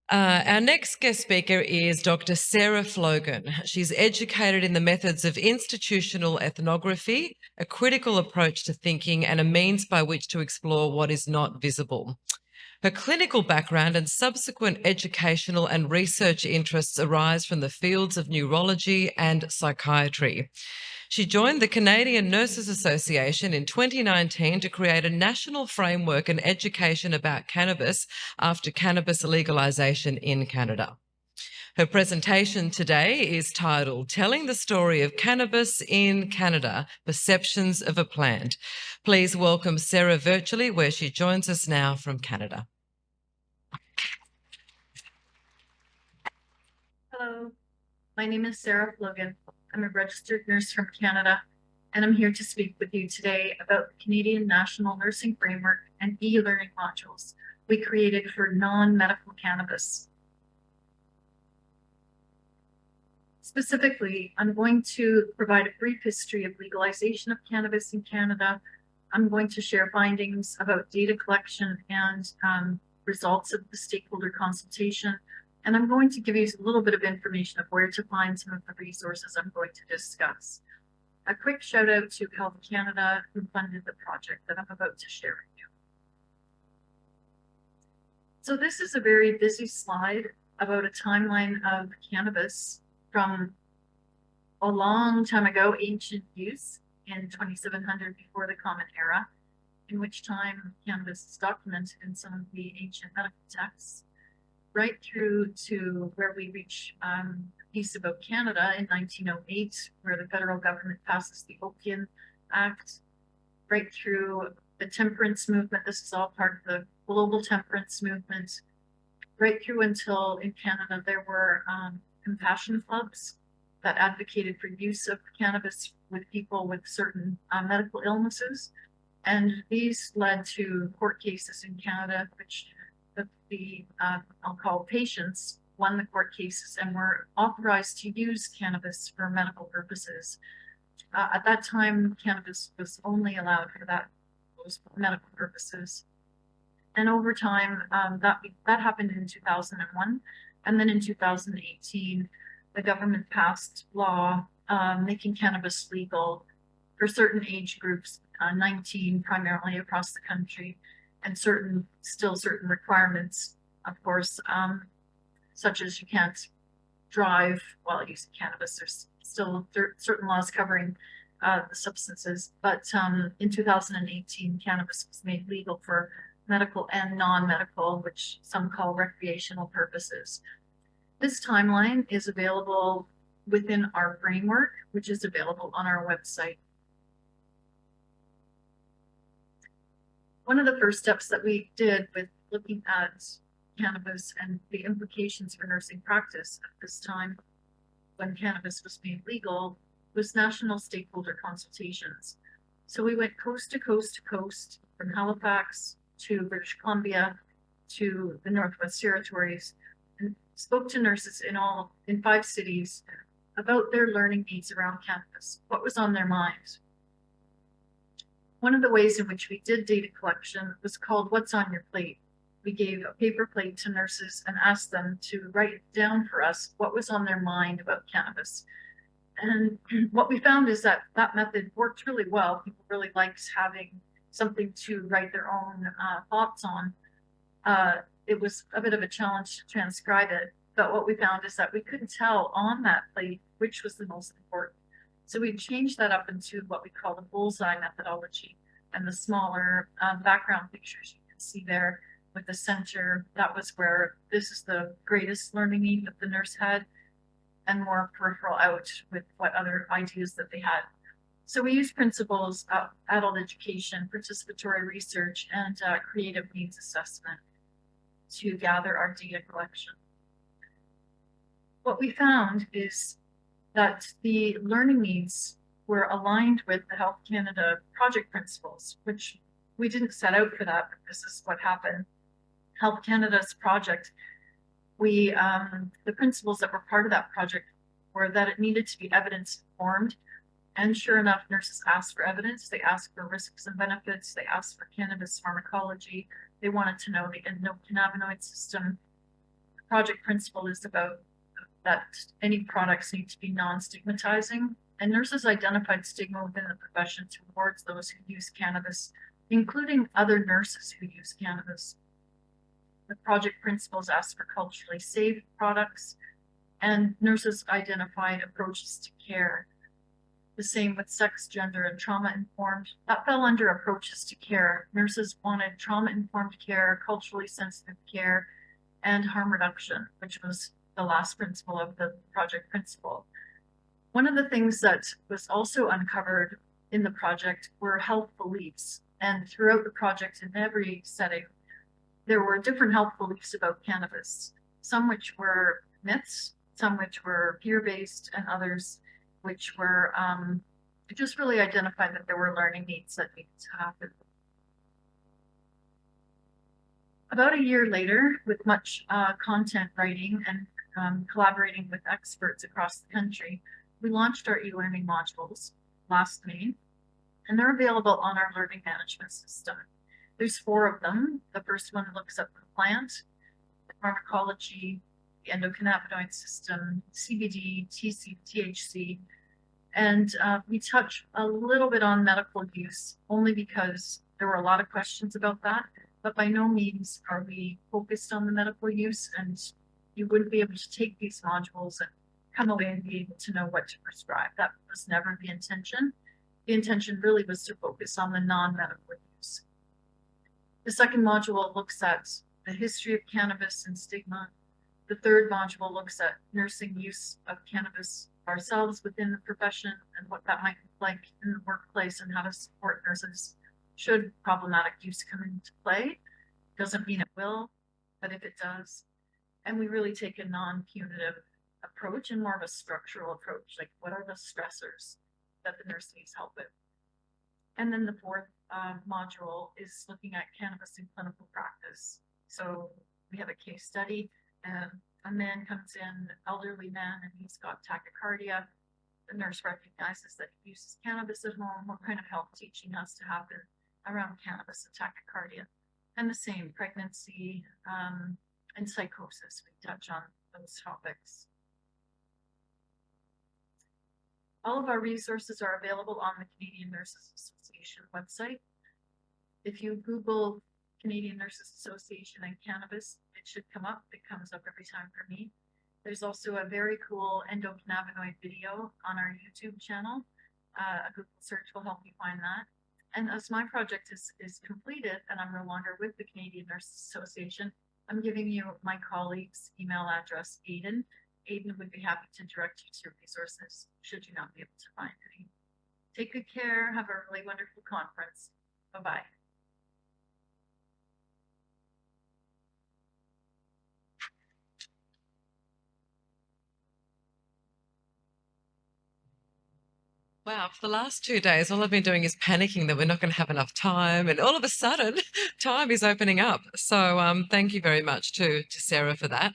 Our next guest speaker is Dr. Sarah Flogen. She's educated in the methods of institutional ethnography, a critical approach to thinking, and a means by which to explore what is not visible. Her clinical background and subsequent educational and research interests arise from the fields of neurology and psychiatry. She joined the Canadian Nurses Association in 2019 to create a national framework and education about cannabis after cannabis legalization in Canada. Her presentation today is titled Telling the Story of Cannabis in Canada, Perceptions of a Plant. Please welcome Sarah virtually, where she joins us now from Canada. Hello, my name is Sarah Flogen. I'm a registered nurse from Canada, and I'm here to speak with you today about the Canadian National Nursing Framework and e-learning modules we created for non-medical cannabis. Specifically, I'm going to provide a brief history of legalization of cannabis in Canada. I'm going to share findings about data collection and results of the stakeholder consultation. And I'm going to give you a little bit of information of where to find some of the resources I'm going to discuss. A quick shout out to Health Canada, who funded the project that I'm about to share with you. So this is a very busy slide about a timeline of cannabis from a long time ago, ancient use in 2700 before the Common Era, in which time cannabis is documented in some of the ancient medical texts, right through to where we reach the piece about Canada in 1908, where the federal government passes the Opium Act, right through the temperance movement. This is all part of the global temperance movement, right through until in Canada there were compassion clubs that advocated for use of cannabis with people with certain medical illnesses. And these led to court cases in Canada, which I'll call patients, won the court cases and were authorized to use cannabis for medical purposes. At that time, cannabis was only allowed for those medical purposes. And over time, that happened in 2001. And then in 2018, the government passed law making cannabis legal for certain age groups, 19 primarily across the country, and certain requirements, of course, such as you can't drive while using cannabis. There's still certain laws covering the substances, but in 2018, cannabis was made legal for medical and non-medical, which some call recreational purposes. This timeline is available within our framework, which is available on our website. One of the first steps that we did with looking at cannabis and the implications for nursing practice at this time, when cannabis was made legal, was national stakeholder consultations. So we went coast to coast to coast, from Halifax to British Columbia to the Northwest Territories, and spoke to nurses in 5 cities about their learning needs around cannabis, what was on their mind. One of the ways in which we did data collection was called What's on Your Plate. We gave a paper plate to nurses and asked them to write down for us what was on their mind about cannabis. And what we found is that that method worked really well. People really liked having something to write their own thoughts on. It was a bit of a challenge to transcribe it, but what we found is that we couldn't tell on that plate which was the most important. So we changed that up into what we call the bullseye methodology, and the smaller background pictures you can see there with the center, that was where this is the greatest learning need that the nurse had, and more peripheral out with what other ideas that they had. So we use principles of adult education, participatory research, and creative needs assessment to gather our data collection. What we found is that the learning needs were aligned with the Health Canada project principles, which we didn't set out for that, but this is what happened. Health Canada's project, the principles that were part of that project were that it needed to be evidence informed. And sure enough, nurses asked for evidence. They asked for risks and benefits. They asked for cannabis pharmacology. They wanted to know the endocannabinoid system. project principle is about that any products need to be non-stigmatizing, and nurses identified stigma within the profession towards those who use cannabis, including other nurses who use cannabis. The project principles asked for culturally safe products, and nurses identified approaches to care. The same with sex, gender, and trauma-informed. That fell under approaches to care. Nurses wanted trauma-informed care, culturally sensitive care, and harm reduction, which was the last principle of the project principle. One of the things that was also uncovered in the project were health beliefs. And throughout the project, in every setting, there were different health beliefs about cannabis, some which were myths, some which were peer-based, and others which were just really identified that there were learning needs that needed to happen. About a year later, with much content writing and collaborating with experts across the country, we launched our e-learning modules last May, and they're available on our learning management system. There's 4 of them. The first one looks at the plant, the pharmacology, the endocannabinoid system, CBD, THC, and we touch a little bit on medical use, only because there were a lot of questions about that, but by no means are we focused on the medical use, and you wouldn't be able to take these modules and come away and be able to know what to prescribe. That was never the intention. The intention really was to focus on the non-medical use. The second module looks at the history of cannabis and stigma. The third module looks at nursing use of cannabis ourselves within the profession and what that might look like in the workplace and how to support nurses should problematic use come into play. Doesn't mean it will, but if it does. And we really take a non-punitive approach and more of a structural approach, like what are the stressors that the nurse needs help with. And then the fourth module is looking at cannabis in clinical practice. So we have a case study, and a man comes in, elderly man, and he's got tachycardia. The nurse recognizes that he uses cannabis at home. What kind of health teaching has to happen around cannabis and tachycardia? And the same, pregnancy and psychosis. We touch on those topics. All of our resources are available on the Canadian Nurses Association website. If you Google Canadian Nurses Association and cannabis, it should come up. It comes up every time for me. There's also a very cool endocannabinoid video on our YouTube channel. A Google search will help you find that. And as my project is completed and I'm no longer with the Canadian Nurses Association, I'm giving you my colleague's email address, Aidan. Aidan would be happy to direct you to resources should you not be able to find any. Take good care. Have a really wonderful conference. Bye-bye. Wow, for the last 2 days, all I've been doing is panicking that we're not going to have enough time, and all of a sudden, time is opening up. So thank you very much to Sarah for that.